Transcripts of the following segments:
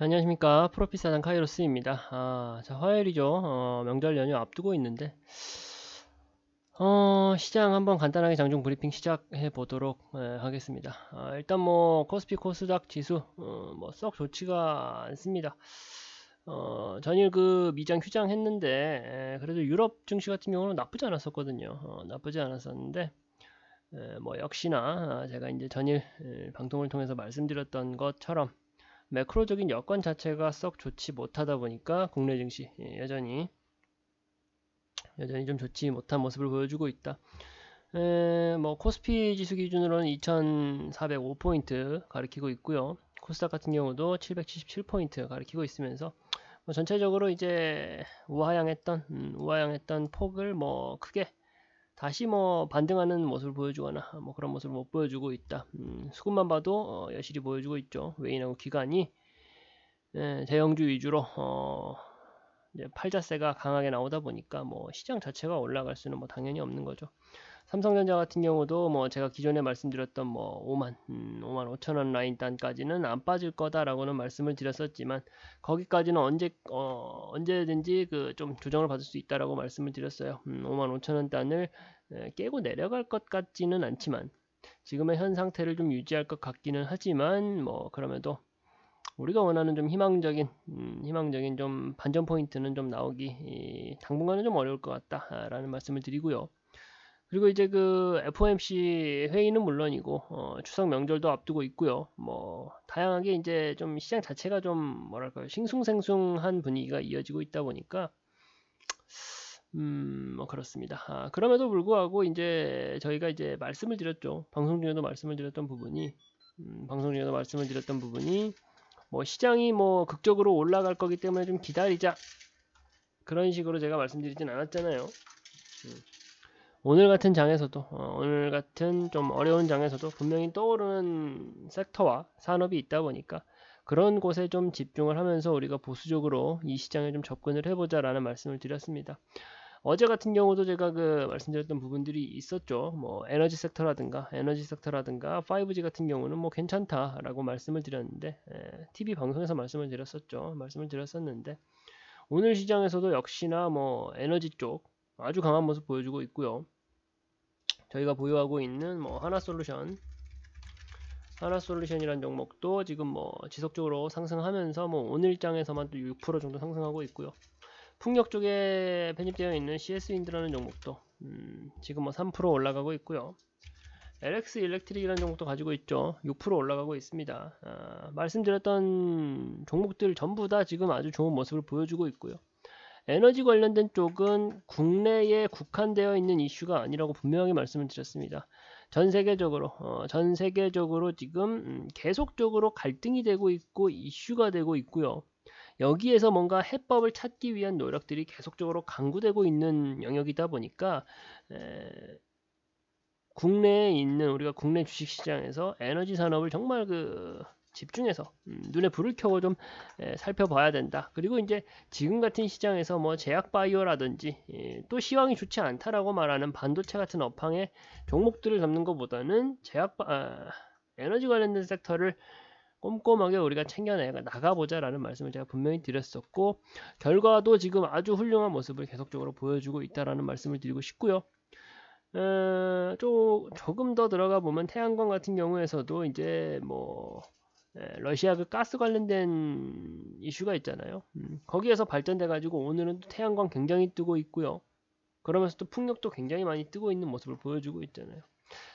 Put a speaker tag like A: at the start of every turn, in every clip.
A: 안녕하십니까. 프로피사장 카이로스입니다. 자, 화요일이죠. 명절 연휴 앞두고 있는데, 시장 한번 간단하게 장중 브리핑 시작해 보도록 하겠습니다. 일단 뭐, 코스피 코스닥 지수, 뭐, 썩 좋지가 않습니다. 전일 그 미장 휴장했는데, 그래도 유럽 증시 같은 경우는 나쁘지 않았었거든요. 나쁘지 않았었는데, 뭐, 역시나 제가 이제 전일 방송을 통해서 말씀드렸던 것처럼, 매크로적인 여건 자체가 썩 좋지 못하다 보니까 국내 증시 여전히 좀 좋지 못한 모습을 보여주고 있다. 뭐 코스피 지수 기준으로는 2,405포인트 가리키고 있고요. 코스닥 같은 경우도 777포인트 가리키고 있으면서 뭐 전체적으로 이제 우하향했던 폭을 뭐 크게 다시 뭐 반등하는 모습을 보여주거나 뭐 그런 모습을 못 보여주고 있다. 수급만 봐도 여실히 보여주고 있죠. 외인하고 기관이 대형주 위주로 이제 팔자세가 강하게 나오다 보니까 뭐 시장 자체가 올라갈 수는 뭐 당연히 없는 거죠. 삼성전자 같은 경우도 뭐 제가 기존에 말씀드렸던 뭐 5만 5천 원 라인 단까지는 안 빠질 거다라고는 말씀을 드렸었지만 거기까지는 언제든지 그 좀 조정을 받을 수 있다라고 말씀을 드렸어요. 5만 5천 원 단을 깨고 내려갈 것 같지는 않지만 지금의 현 상태를 좀 유지할 것 같기는 하지만 뭐 그럼에도 우리가 원하는 좀 희망적인 좀 반전 포인트는 좀 나오기 당분간은 좀 어려울 것 같다라는 말씀을 드리고요. 그리고 이제 그 FOMC 회의는 물론이고 추석 명절도 앞두고 있고요. 뭐 다양하게 이제 좀 시장 자체가 좀 뭐랄까요 싱숭생숭한 분위기가 이어지고 있다 보니까 뭐 그렇습니다. 그럼에도 불구하고 이제 저희가 이제 말씀을 드렸죠. 방송 중에도 말씀을 드렸던 부분이 뭐 시장이 뭐 극적으로 올라갈 거기 때문에 좀 기다리자 그런 식으로 제가 말씀드리진 않았잖아요. 오늘 같은 좀 어려운 장에서도 분명히 떠오르는 섹터와 산업이 있다 보니까 그런 곳에 좀 집중을 하면서 우리가 보수적으로 이 시장에 좀 접근을 해보자라는 말씀을 드렸습니다. 어제 같은 경우도 제가 그 말씀드렸던 부분들이 있었죠. 뭐 에너지 섹터라든가 5G 같은 경우는 뭐 괜찮다라고 말씀을 드렸는데 TV 방송에서 말씀을 드렸었는데 오늘 시장에서도 역시나 뭐 에너지 쪽 아주 강한 모습 보여주고 있고요. 저희가 보유하고 있는 뭐 하나솔루션이라는 종목도 지금 뭐 지속적으로 상승하면서 뭐 오늘장에서만 또 6% 정도 상승하고 있고요. 풍력 쪽에 편입되어 있는 CS윈드라는 종목도 지금 뭐 3% 올라가고 있고요. LX 일렉트릭이라는 종목도 가지고 있죠. 6% 올라가고 있습니다. 말씀드렸던 종목들 전부 다 지금 아주 좋은 모습을 보여주고 있고요. 에너지 관련된 쪽은 국내에 국한되어 있는 이슈가 아니라고 분명히 말씀을 드렸습니다. 전 세계적으로 지금 계속적으로 갈등이 되고 있고 이슈가 되고 있고요. 여기에서 뭔가 해법을 찾기 위한 노력들이 계속적으로 강구되고 있는 영역이다 보니까 국내에 있는 우리가 국내 주식시장에서 에너지 산업을 정말 집중해서 눈에 불을 켜고 좀 살펴봐야 된다. 그리고 이제 지금 같은 시장에서 뭐 제약 바이오라든지 또 시황이 좋지 않다라고 말하는 반도체 같은 업황의 종목들을 잡는 것보다는 에너지 관련된 섹터를 꼼꼼하게 우리가 챙겨 나가보자라는 말씀을 제가 분명히 드렸었고 결과도 지금 아주 훌륭한 모습을 계속적으로 보여주고 있다라는 말씀을 드리고 싶고요. 조금 더 들어가 보면 태양광 같은 경우에서도 이제 뭐 러시아 그 가스 관련된 이슈가 있잖아요. 거기에서 발전돼 가지고 오늘은 또 태양광 굉장히 뜨고 있고요. 그러면서 또 풍력도 굉장히 많이 뜨고 있는 모습을 보여주고 있잖아요.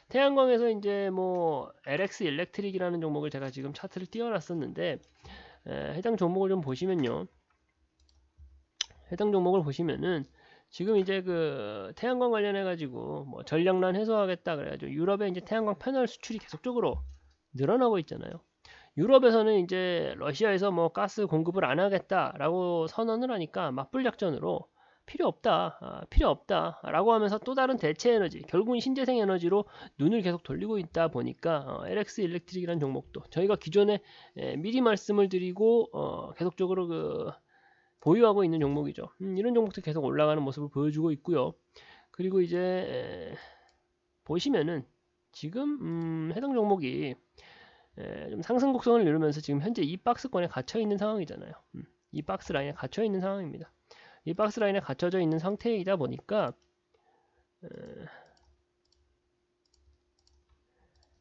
A: 태양광에서 이제 뭐 LX 일렉트릭이라는 종목을 제가 지금 차트를 띄워놨었는데 해당 종목을 좀 보시면요. 해당 종목을 보시면은 지금 이제 그 태양광 관련해 가지고 뭐 전력난 해소하겠다 그래가지고 유럽에 이제 태양광 패널 수출이 계속적으로 늘어나고 있잖아요. 유럽에서는 이제 러시아에서 뭐 가스 공급을 안 하겠다라고 선언을 하니까 맞불 작전으로 필요 없다라고 하면서 또 다른 대체 에너지, 결국은 신재생 에너지로 눈을 계속 돌리고 있다 보니까 LX 일렉트릭이라는 종목도 저희가 기존에 미리 말씀을 드리고 계속적으로 보유하고 있는 종목이죠. 이런 종목도 계속 올라가는 모습을 보여주고 있고요. 그리고 이제 보시면은 지금 해당 종목이 좀 상승 곡선을 이루면서 지금 현재 이 박스권에 갇혀 있는 상황이잖아요. 이 박스 라인에 갇혀 있는 상황입니다. 이 박스 라인에 갇혀져 있는 상태이다 보니까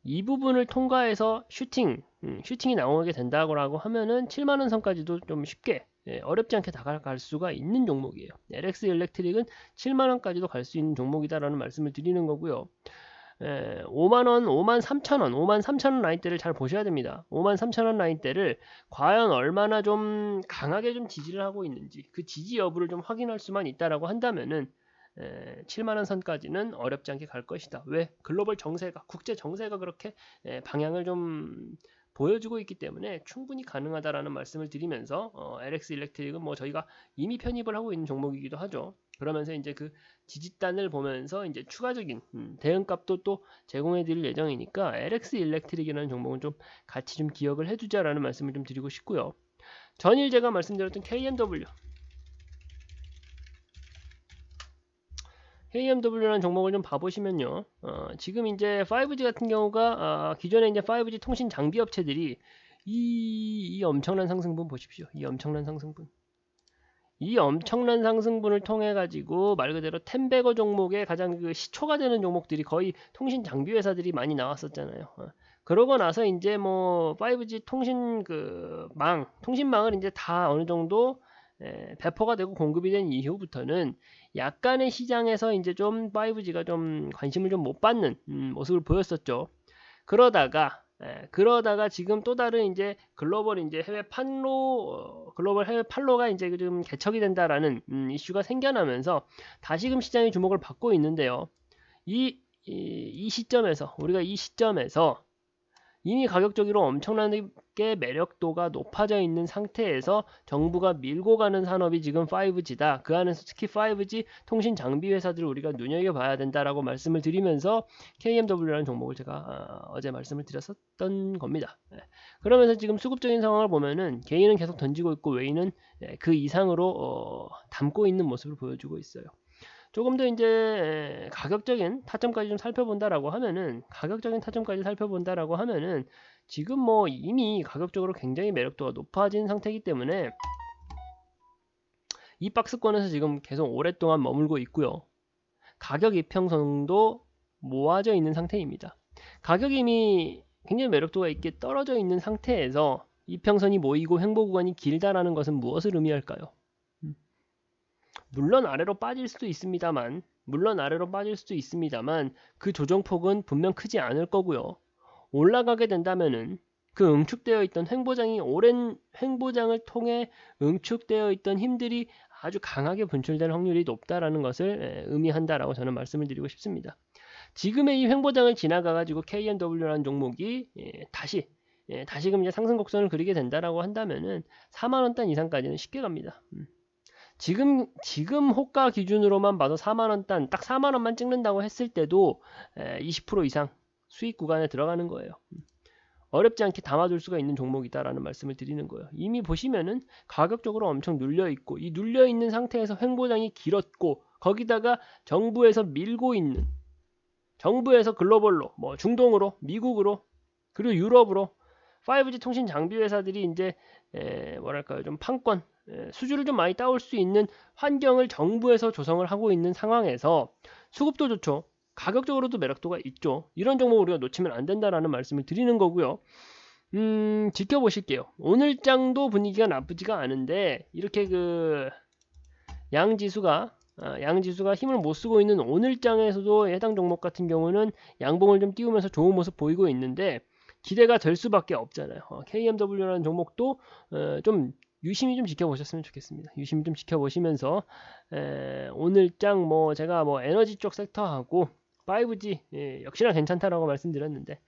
A: 이 부분을 통과해서 슈팅이 나오게 된다고 하면은 7만원 선까지도 좀 쉽게 어렵지 않게 다가갈 수가 있는 종목이에요. LX 일렉트릭은 7만원까지도 갈 수 있는 종목이다라는 말씀을 드리는 거고요. 5만원, 5만 3천원, 5만 3천원 라인대를 잘 보셔야 됩니다. 5만 3천원 라인대를 과연 얼마나 좀 강하게 좀 지지를 하고 있는지 그 지지 여부를 좀 확인할 수만 있다라고 한다면은 7만원 선까지는 어렵지 않게 갈 것이다. 왜? 글로벌 정세가, 국제 정세가 그렇게 방향을 좀 보여주고 있기 때문에 충분히 가능하다라는 말씀을 드리면서 LX 일렉트릭은 뭐 저희가 이미 편입을 하고 있는 종목이기도 하죠. 그러면서 이제 그 지지단을 보면서 이제 추가적인 대응값도 또 제공해 드릴 예정이니까 LX 일렉트릭이라는 종목은 좀 같이 좀 기억을 해두자라는 말씀을 좀 드리고 싶고요. 전일 제가 말씀드렸던 KMW라는 종목을 좀 봐보시면요. 지금 이제 5G 같은 경우가 기존에 이제 5G 통신 장비 업체들이 이 엄청난 상승분 보십시오. 이 엄청난 상승분을 통해 가지고 말 그대로 텐베거 종목의 가장 그 시초가 되는 종목들이 거의 통신 장비 회사들이 많이 나왔었잖아요. 그러고 나서 이제 뭐 5G 통신망을 이제 다 어느 정도 배포가 되고 공급이 된 이후부터는 약간의 시장에서 이제 좀 5G가 좀 관심을 좀 못 받는 모습을 보였었죠. 그러다가 지금 또 다른 이제 글로벌 해외 판로가 이제 좀 개척이 된다라는 이슈가 생겨나면서 다시금 시장의 주목을 받고 있는데요. 이 시점에서 이미 가격적으로 엄청나게 매력도가 높아져 있는 상태에서 정부가 밀고 가는 산업이 지금 5G다. 그 안에서 특히 5G 통신 장비 회사들을 우리가 눈여겨봐야 된다라고 말씀을 드리면서 KMW라는 종목을 제가 어제 말씀을 드렸었던 겁니다. 그러면서 지금 수급적인 상황을 보면은 개인은 계속 던지고 있고 외인은 그 이상으로 담고 있는 모습을 보여주고 있어요. 조금 더 이제 가격적인 타점까지 좀 살펴본다라고 하면은 지금 뭐 이미 가격적으로 굉장히 매력도가 높아진 상태이기 때문에 이 박스권에서 지금 계속 오랫동안 머물고 있고요. 가격 이평선도 모아져 있는 상태입니다. 가격이 이미 굉장히 매력도가 있게 떨어져 있는 상태에서 이평선이 모이고 횡보 구간이 길다라는 것은 무엇을 의미할까요? 물론 아래로 빠질 수도 있습니다만 그 조정폭은 분명 크지 않을 거고요. 올라가게 된다면은 그 응축되어 있던 오랜 횡보장을 통해 응축되어 있던 힘들이 아주 강하게 분출될 확률이 높다라는 것을 의미한다라고 저는 말씀을 드리고 싶습니다. 지금의 이 횡보장을 지나가가지고 KMW라는 종목이 다시금 이제 상승 곡선을 그리게 된다라고 한다면은 4만원 단 이상까지는 쉽게 갑니다. 지금 호가 기준으로만 봐도 4만원 단, 딱 4만원만 찍는다고 했을 때도 20% 이상 수익 구간에 들어가는 거예요. 어렵지 않게 담아둘 수가 있는 종목이다라는 말씀을 드리는 거예요. 이미 보시면은 가격적으로 엄청 눌려있고, 이 눌려있는 상태에서 횡보장이 길었고, 거기다가 정부에서 글로벌로, 뭐 중동으로, 미국으로, 그리고 유럽으로 5G 통신 장비 회사들이 이제 좀 판권, 수주를 좀 많이 따올 수 있는 환경을 정부에서 조성을 하고 있는 상황에서 수급도 좋죠. 가격적으로도 매력도가 있죠. 이런 종목을 우리가 놓치면 안 된다라는 말씀을 드리는 거고요. 지켜보실게요. 오늘 장도 분위기가 나쁘지가 않은데 이렇게 그 양지수가 힘을 못 쓰고 있는 오늘 장에서도 해당 종목 같은 경우는 양봉을 좀 띄우면서 좋은 모습 보이고 있는데 기대가 될 수밖에 없잖아요. KMW라는 종목도 좀 유심히 좀 지켜보셨으면 좋겠습니다. 유심히 좀 지켜보시면서 오늘 장 제가 에너지 쪽 섹터하고 5G 역시나 괜찮다라고 말씀드렸는데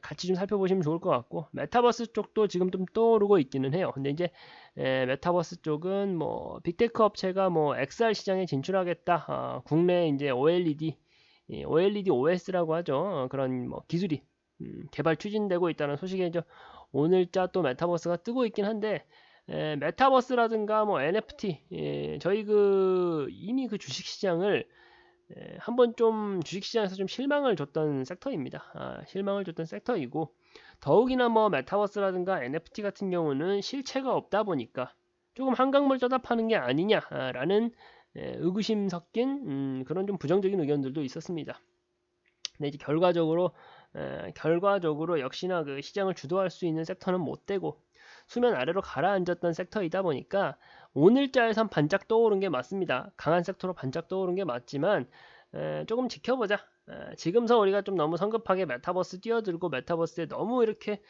A: 같이 좀 살펴보시면 좋을 것 같고, 메타버스 쪽도 지금 좀 떠오르고 있기는 해요. 근데 이제 메타버스 쪽은 빅테크 업체가 XR 시장에 진출하겠다. 국내 이제 OLED OS라고 하죠. 그런 기술이 개발 추진되고 있다는 소식이죠. 오늘자 또 메타버스가 뜨고 있긴 한데 메타버스라든가 NFT 저희 이미 그 주식시장을 한번 좀 주식시장에서 좀 실망을 줬던 섹터입니다. 실망을 줬던 섹터이고 더욱이나 뭐 메타버스라든가 NFT 같은 경우는 실체가 없다 보니까 조금 한강물 떠다 파는 게 아니냐라는 의구심 섞인 그런 좀 부정적인 의견들도 있었습니다. 근데 이제 결과적으로 역시나 그 시장을 주도할 수 있는 섹터는 못 되고 수면 아래로 가라앉았던 섹터이다 보니까 오늘자에선 반짝 떠오른 게 맞습니다. 강한 섹터로 반짝 떠오른 게 맞지만 조금 지켜보자. 지금서 우리가 좀 너무 성급하게 메타버스 뛰어들고 메타버스에 너무 이렇게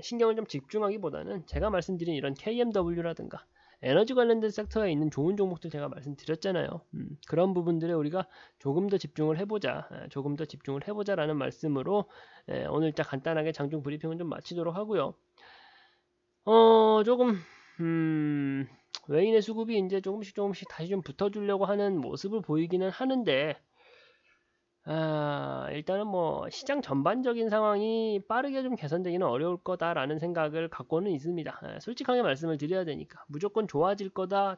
A: 신경을 좀 집중하기보다는 제가 말씀드린 이런 KMW라든가 에너지 관련된 섹터에 있는 좋은 종목들 제가 말씀드렸잖아요. 그런 부분들에 우리가 조금 더 집중을 해보자라는 말씀으로 오늘자 간단하게 장중 브리핑은 좀 마치도록 하고요. 조금 외인의 수급이 이제 조금씩 다시 좀 붙어주려고 하는 모습을 보이기는 하는데 일단은 뭐 시장 전반적인 상황이 빠르게 좀 개선되기는 어려울 거다라는 생각을 갖고는 있습니다. 솔직하게 말씀을 드려야 되니까 무조건 좋아질 거다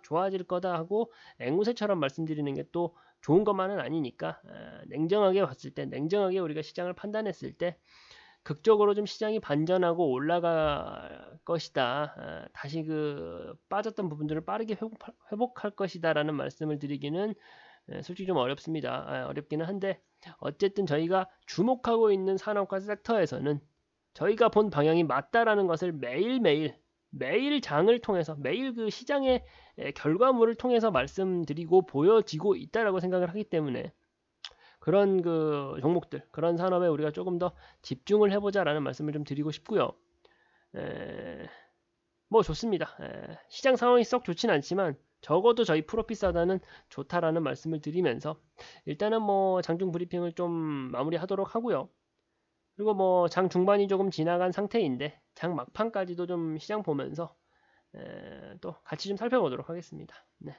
A: 하고 앵무새처럼 말씀드리는 게 또 좋은 것만은 아니니까 냉정하게 봤을 때, 냉정하게 우리가 시장을 판단했을 때 극적으로 좀 시장이 반전하고 올라갈 것이다. 다시 그 빠졌던 부분들을 빠르게 회복할 것이다라는 말씀을 드리기는 솔직히 좀 어렵습니다. 어렵기는 한데 어쨌든 저희가 주목하고 있는 산업과 섹터에서는 저희가 본 방향이 맞다라는 것을 매일 장을 통해서 매일 그 시장의 결과물을 통해서 말씀드리고 보여지고 있다라고 생각을 하기 때문에 그런 그 종목들, 그런 산업에 우리가 조금 더 집중을 해보자라는 말씀을 좀 드리고 싶고요. 뭐 좋습니다. 시장 상황이 썩 좋진 않지만 적어도 저희 프로피사다는 좋다라는 말씀을 드리면서 일단은 뭐 장중 브리핑을 좀 마무리하도록 하고요. 그리고 뭐 장 중반이 조금 지나간 상태인데 장 막판까지도 좀 시장 보면서 또 같이 좀 살펴보도록 하겠습니다. 네.